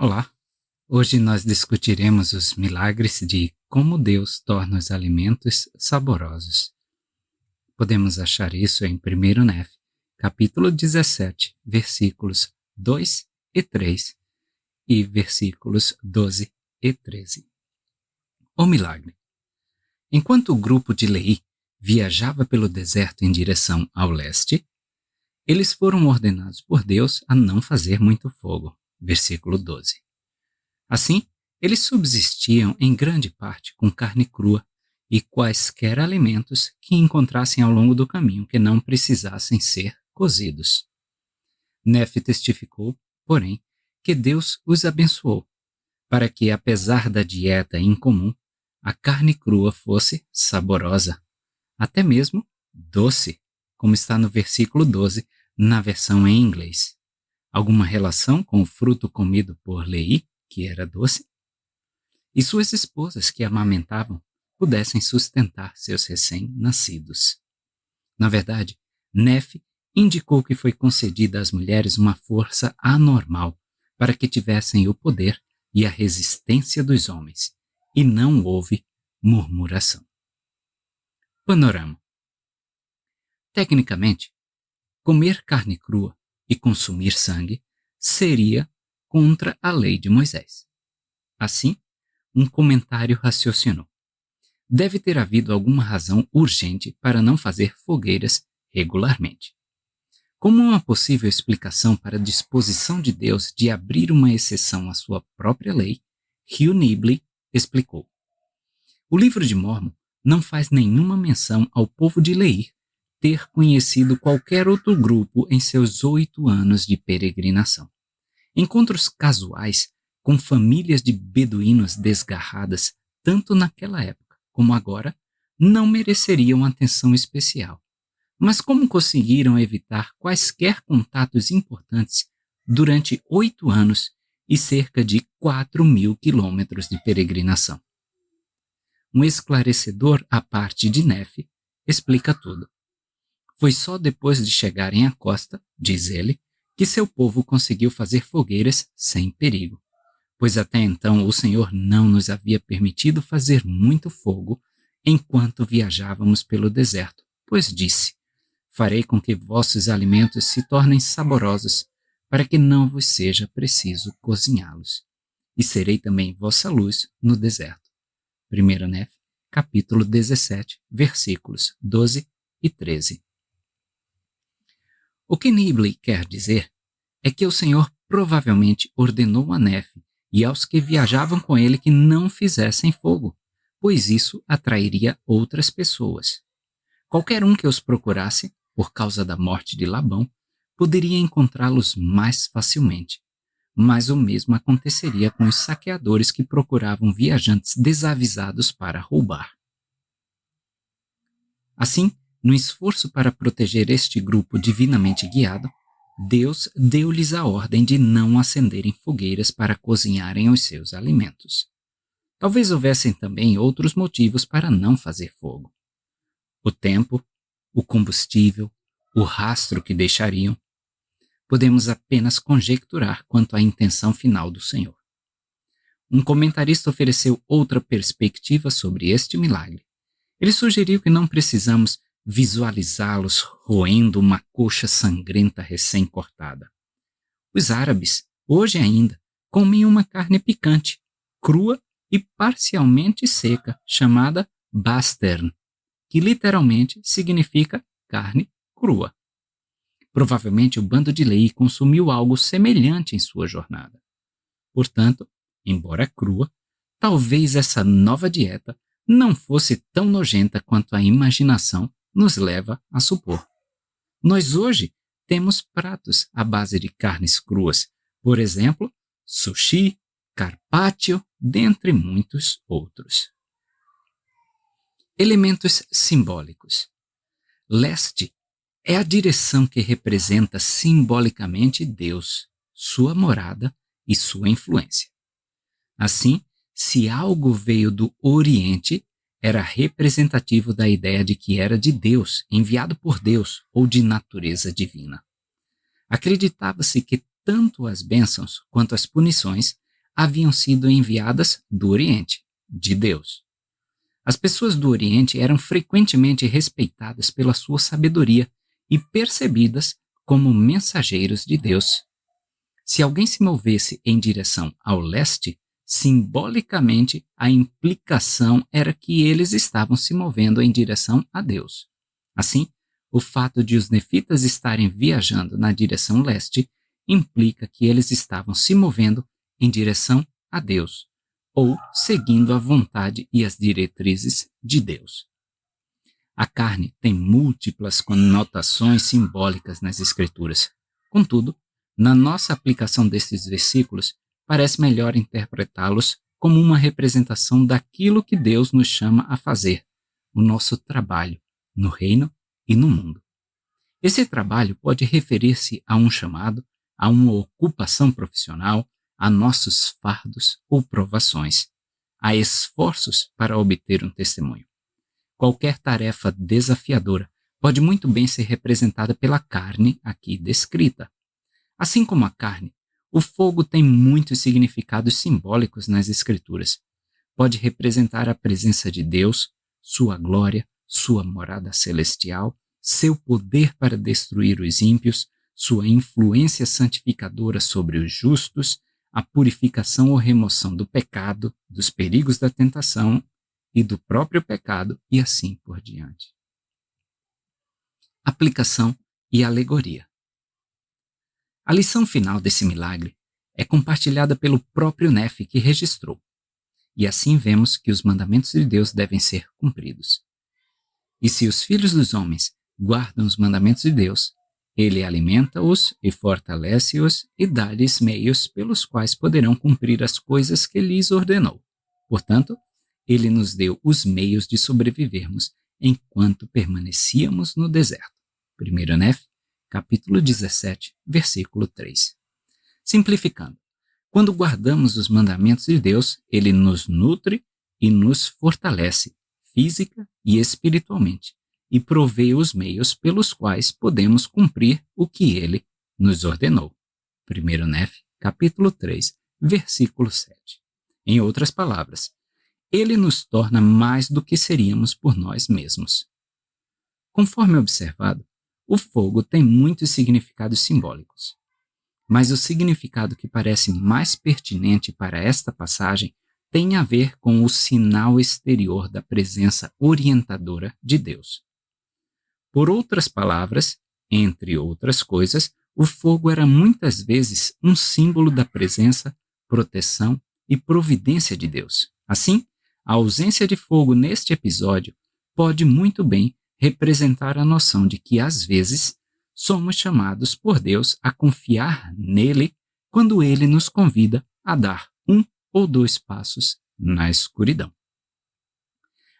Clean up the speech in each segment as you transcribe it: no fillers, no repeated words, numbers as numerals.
Olá! Hoje nós discutiremos os milagres de como Deus torna os alimentos saborosos. Podemos achar isso em 1 Nef, capítulo 17, versículos 2 e 3 e versículos 12 e 13. O milagre. Enquanto o grupo de Leí viajava pelo deserto em direção ao leste, eles foram ordenados por Deus a não fazer muito fogo. Versículo 12. Assim, eles subsistiam em grande parte com carne crua e quaisquer alimentos que encontrassem ao longo do caminho que não precisassem ser cozidos. Nef testificou, porém, que Deus os abençoou, para que, apesar da dieta incomum, a carne crua fosse saborosa, até mesmo doce, como está no versículo 12, na versão em inglês. Alguma relação com o fruto comido por Leí, que era doce? E suas esposas que amamentavam pudessem sustentar seus recém-nascidos. Na verdade, Nef indicou que foi concedida às mulheres uma força anormal para que tivessem o poder e a resistência dos homens, e não houve murmuração. Panorama. Tecnicamente, comer carne crua e consumir sangue seria contra a lei de Moisés. Assim, um comentário raciocinou: deve ter havido alguma razão urgente para não fazer fogueiras regularmente. Como uma possível explicação para a disposição de Deus de abrir uma exceção à sua própria lei, Hugh Nibley explicou: o livro de Mórmon não faz nenhuma menção ao povo de Leí ter conhecido qualquer outro grupo em seus 8 anos de peregrinação. Encontros casuais com famílias de beduínos desgarradas, tanto naquela época como agora, não mereceriam atenção especial. Mas como conseguiram evitar quaisquer contatos importantes durante 8 anos e cerca de 4.000 quilômetros de peregrinação? Um esclarecedor à parte de Nef explica tudo. Foi só depois de chegarem à costa, diz ele, que seu povo conseguiu fazer fogueiras sem perigo, pois até então o Senhor não nos havia permitido fazer muito fogo enquanto viajávamos pelo deserto, pois disse: farei com que vossos alimentos se tornem saborosos, para que não vos seja preciso cozinhá-los, e serei também vossa luz no deserto. 1 Nef, capítulo 17, versículos 12 e 13. O que Nibley quer dizer é que o Senhor provavelmente ordenou a Nef e aos que viajavam com ele que não fizessem fogo, pois isso atrairia outras pessoas. Qualquer um que os procurasse, por causa da morte de Labão, poderia encontrá-los mais facilmente. Mas o mesmo aconteceria com os saqueadores que procuravam viajantes desavisados para roubar. Assim, no esforço para proteger este grupo divinamente guiado, Deus deu-lhes a ordem de não acenderem fogueiras para cozinharem os seus alimentos. Talvez houvessem também outros motivos para não fazer fogo: o tempo, o combustível, o rastro que deixariam. Podemos apenas conjecturar quanto à intenção final do Senhor. Um comentarista ofereceu outra perspectiva sobre este milagre. Ele sugeriu que não precisamos visualizá-los roendo uma coxa sangrenta recém-cortada. Os árabes, hoje ainda, comem uma carne picante, crua e parcialmente seca, chamada bastern, que literalmente significa carne crua. Provavelmente o bando de Leí consumiu algo semelhante em sua jornada. Portanto, embora crua, talvez essa nova dieta não fosse tão nojenta quanto a imaginação nos leva a supor. Nós hoje temos pratos à base de carnes cruas, por exemplo, sushi, carpaccio, dentre muitos outros. Elementos simbólicos. Leste é a direção que representa simbolicamente Deus, sua morada e sua influência. Assim, se algo veio do Oriente, era representativo da ideia de que era de Deus, enviado por Deus ou de natureza divina. Acreditava-se que tanto as bênçãos quanto as punições haviam sido enviadas do Oriente, de Deus. As pessoas do Oriente eram frequentemente respeitadas pela sua sabedoria e percebidas como mensageiros de Deus. Se alguém se movesse em direção ao leste, simbolicamente a implicação era que eles estavam se movendo em direção a Deus. Assim, o fato de os nefitas estarem viajando na direção leste implica que eles estavam se movendo em direção a Deus, ou seguindo a vontade e as diretrizes de Deus. A carne tem múltiplas conotações simbólicas nas Escrituras. Contudo, na nossa aplicação destes versículos, parece melhor interpretá-los como uma representação daquilo que Deus nos chama a fazer, o nosso trabalho, no reino e no mundo. Esse trabalho pode referir-se a um chamado, a uma ocupação profissional, a nossos fardos ou provações, a esforços para obter um testemunho. Qualquer tarefa desafiadora pode muito bem ser representada pela carne aqui descrita. Assim como a carne, o fogo tem muitos significados simbólicos nas Escrituras. Pode representar a presença de Deus, sua glória, sua morada celestial, seu poder para destruir os ímpios, sua influência santificadora sobre os justos, a purificação ou remoção do pecado, dos perigos da tentação e do próprio pecado, e assim por diante. Aplicação e alegoria. A lição final desse milagre é compartilhada pelo próprio Nefe que registrou, e assim vemos que os mandamentos de Deus devem ser cumpridos. E se os filhos dos homens guardam os mandamentos de Deus, ele alimenta-os e fortalece-os e dá-lhes meios pelos quais poderão cumprir as coisas que lhes ordenou. Portanto, ele nos deu os meios de sobrevivermos enquanto permanecíamos no deserto. 1 Nefe, capítulo 17, versículo 3. Simplificando, quando guardamos os mandamentos de Deus, ele nos nutre e nos fortalece, física e espiritualmente, e provê os meios pelos quais podemos cumprir o que ele nos ordenou. 1 Nefe, capítulo 3, versículo 7. Em outras palavras, ele nos torna mais do que seríamos por nós mesmos. Conforme observado, o fogo tem muitos significados simbólicos. Mas o significado que parece mais pertinente para esta passagem tem a ver com o sinal exterior da presença orientadora de Deus. Por outras palavras, entre outras coisas, o fogo era muitas vezes um símbolo da presença, proteção e providência de Deus. Assim, a ausência de fogo neste episódio pode muito bem representar a noção de que, às vezes, somos chamados por Deus a confiar nele quando ele nos convida a dar 1 ou 2 passos na escuridão.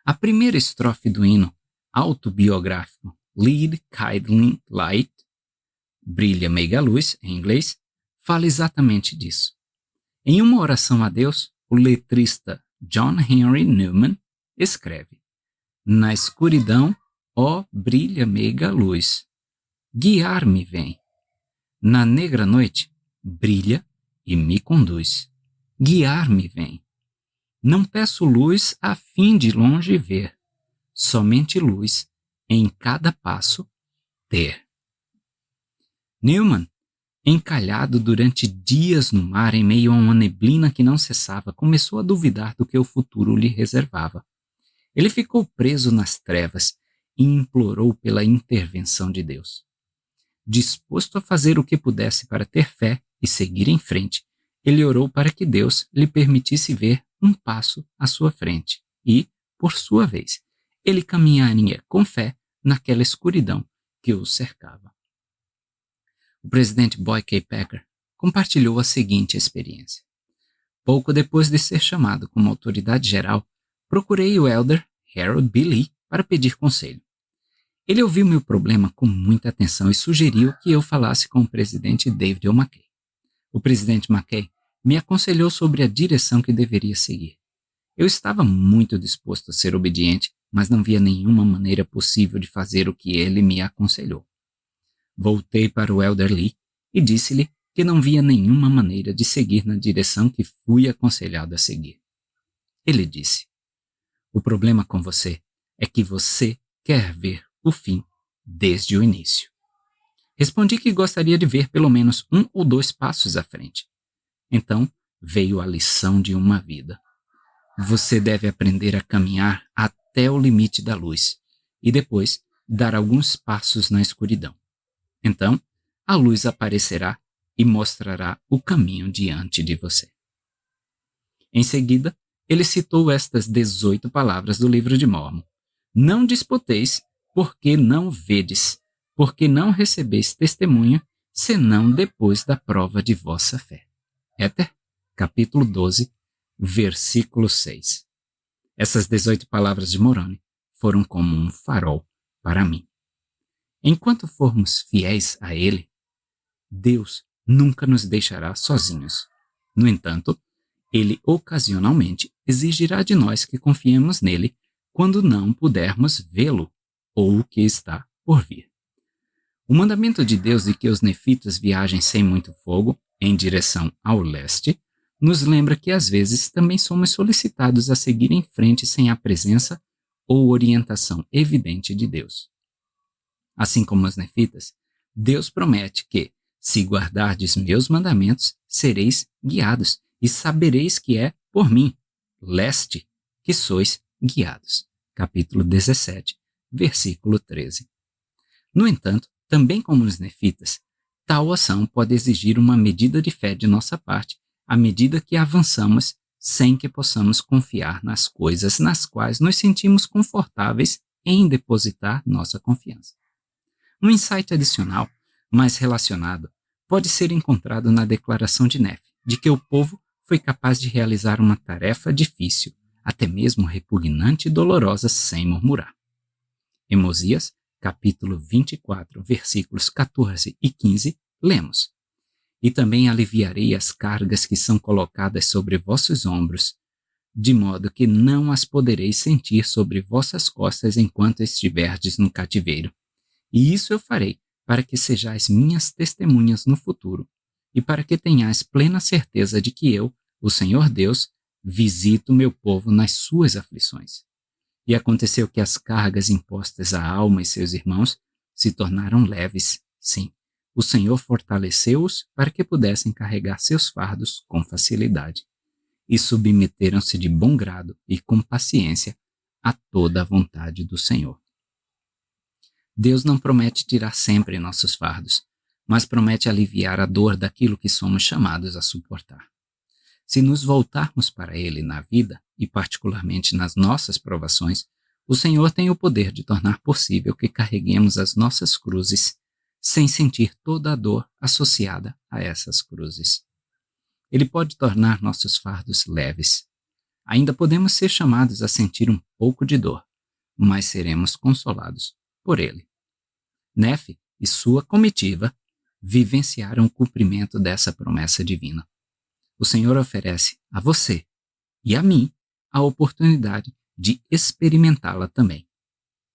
A primeira estrofe do hino autobiográfico Lead Guiding Light, Brilha Meiga Luz, em inglês, fala exatamente disso. Em uma oração a Deus, o letrista John Henry Newman escreve: Na escuridão, ó brilha meiga luz, guiar-me vem. Na negra noite, brilha e me conduz, guiar-me vem. Não peço luz a fim de longe ver, somente luz em cada passo ter. Newman, encalhado durante dias no mar em meio a uma neblina que não cessava, começou a duvidar do que o futuro lhe reservava. Ele ficou preso nas trevas e implorou pela intervenção de Deus. Disposto a fazer o que pudesse para ter fé e seguir em frente, ele orou para que Deus lhe permitisse ver um passo à sua frente e, por sua vez, ele caminharia com fé naquela escuridão que o cercava. O presidente Boyd K. Packer compartilhou a seguinte experiência. Pouco depois de ser chamado como autoridade geral, procurei o elder Harold B. Lee para pedir conselho. Ele ouviu meu problema com muita atenção e sugeriu que eu falasse com o presidente David O. McKay. O presidente McKay me aconselhou sobre a direção que deveria seguir. Eu estava muito disposto a ser obediente, mas não via nenhuma maneira possível de fazer o que ele me aconselhou. Voltei para o elder Lee e disse-lhe que não via nenhuma maneira de seguir na direção que fui aconselhado a seguir. Ele disse: "O problema com você é que você quer ver o fim desde o início." Respondi que gostaria de ver pelo menos 1 ou 2 passos à frente. Então veio a lição de uma vida. Você deve aprender a caminhar até o limite da luz e depois dar alguns passos na escuridão. Então, a luz aparecerá e mostrará o caminho diante de você. Em seguida, ele citou estas 18 palavras do livro de Mórmon: "Não disputeis, porque não vedes, porque não recebeis testemunho, senão depois da prova de vossa fé." Éter, capítulo 12, versículo 6. Essas 18 palavras de Moroni foram como um farol para mim. Enquanto formos fiéis a Ele, Deus nunca nos deixará sozinhos. No entanto, Ele ocasionalmente exigirá de nós que confiemos nele quando não pudermos vê-lo ou o que está por vir. O mandamento de Deus de que os nefitas viajem sem muito fogo em direção ao leste nos lembra que às vezes também somos solicitados a seguir em frente sem a presença ou orientação evidente de Deus. Assim como os nefitas, Deus promete que, se guardardes meus mandamentos, sereis guiados e sabereis que é por mim, leste, que sois guiados. Capítulo 17, versículo 13. No entanto, também como os nefitas, tal ação pode exigir uma medida de fé de nossa parte à medida que avançamos sem que possamos confiar nas coisas nas quais nos sentimos confortáveis em depositar nossa confiança. Um insight adicional, mais relacionado, pode ser encontrado na declaração de Nefe, de que o povo foi capaz de realizar uma tarefa difícil, até mesmo repugnante e dolorosa, sem murmurar. Em Mosias, capítulo 24, versículos 14 e 15, lemos: "E também aliviarei as cargas que são colocadas sobre vossos ombros, de modo que não as podereis sentir sobre vossas costas enquanto estiverdes no cativeiro. E isso eu farei, para que sejais minhas testemunhas no futuro, e para que tenhais plena certeza de que eu, o Senhor Deus, visito meu povo nas suas aflições." E aconteceu que as cargas impostas à alma e seus irmãos se tornaram leves. Sim, o Senhor fortaleceu-os para que pudessem carregar seus fardos com facilidade. E submeteram-se de bom grado e com paciência a toda a vontade do Senhor. Deus não promete tirar sempre nossos fardos, mas promete aliviar a dor daquilo que somos chamados a suportar. Se nos voltarmos para Ele na vida, e particularmente nas nossas provações, o Senhor tem o poder de tornar possível que carreguemos as nossas cruzes sem sentir toda a dor associada a essas cruzes. Ele pode tornar nossos fardos leves. Ainda podemos ser chamados a sentir um pouco de dor, mas seremos consolados por Ele. Nefe e sua comitiva vivenciaram o cumprimento dessa promessa divina. O Senhor oferece a você e a mim a oportunidade de experimentá-la também.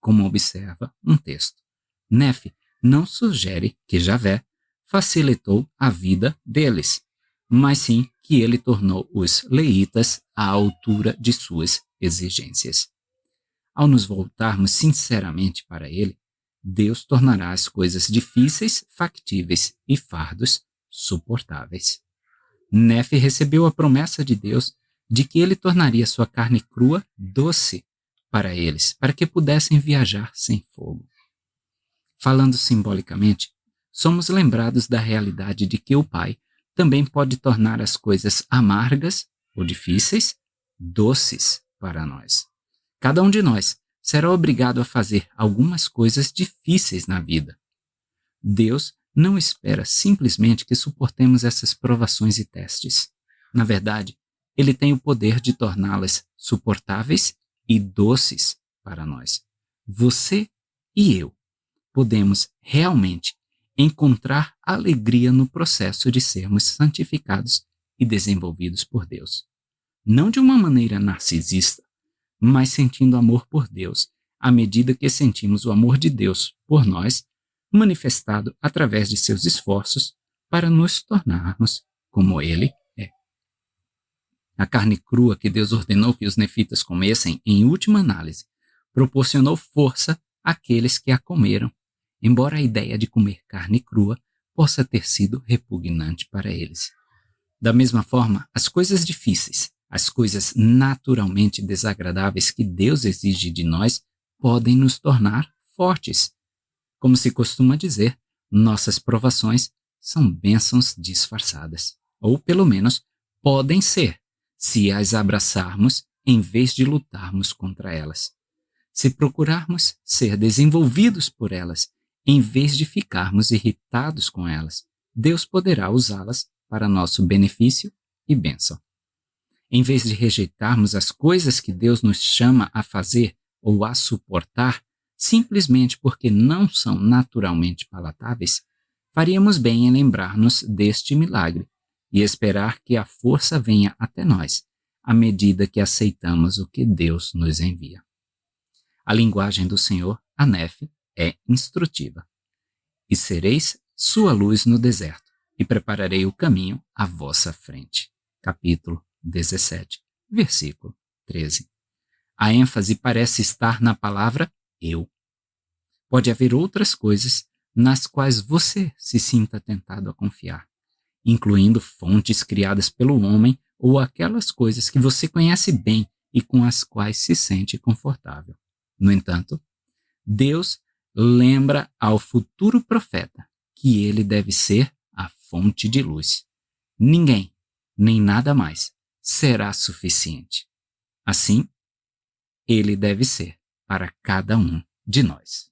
Como observa um texto, Nefe não sugere que Javé facilitou a vida deles, mas sim que ele tornou os leítas à altura de suas exigências. Ao nos voltarmos sinceramente para Ele, Deus tornará as coisas difíceis factíveis e fardos suportáveis. Nefe recebeu a promessa de Deus de que ele tornaria sua carne crua doce para eles, para que pudessem viajar sem fogo. Falando simbolicamente, somos lembrados da realidade de que o Pai também pode tornar as coisas amargas ou difíceis doces para nós. Cada um de nós será obrigado a fazer algumas coisas difíceis na vida. Deus não espera simplesmente que suportemos essas provações e testes. Na verdade, Ele tem o poder de torná-las suportáveis e doces para nós. Você e eu podemos realmente encontrar alegria no processo de sermos santificados e desenvolvidos por Deus. Não de uma maneira narcisista, mas sentindo amor por Deus, à medida que sentimos o amor de Deus por nós, manifestado através de seus esforços para nos tornarmos como ele é. A carne crua que Deus ordenou que os nefitas comessem, em última análise, proporcionou força àqueles que a comeram, embora a ideia de comer carne crua possa ter sido repugnante para eles. Da mesma forma, as coisas difíceis, as coisas naturalmente desagradáveis que Deus exige de nós, podem nos tornar fortes. Como se costuma dizer, nossas provações são bênçãos disfarçadas, ou pelo menos podem ser, se as abraçarmos em vez de lutarmos contra elas. Se procurarmos ser desenvolvidos por elas, em vez de ficarmos irritados com elas, Deus poderá usá-las para nosso benefício e bênção. Em vez de rejeitarmos as coisas que Deus nos chama a fazer ou a suportar, simplesmente porque não são naturalmente palatáveis, faríamos bem em lembrar-nos deste milagre e esperar que a força venha até nós, à medida que aceitamos o que Deus nos envia. A linguagem do Senhor, Anef, é instrutiva. E sereis sua luz no deserto, e prepararei o caminho à vossa frente. Capítulo 17, versículo 13. A ênfase parece estar na palavra eu. Pode haver outras coisas nas quais você se sinta tentado a confiar, incluindo fontes criadas pelo homem ou aquelas coisas que você conhece bem e com as quais se sente confortável. No entanto, Deus lembra ao futuro profeta que ele deve ser a fonte de luz. Ninguém, nem nada mais, será suficiente. Assim, ele deve ser para cada um de nós.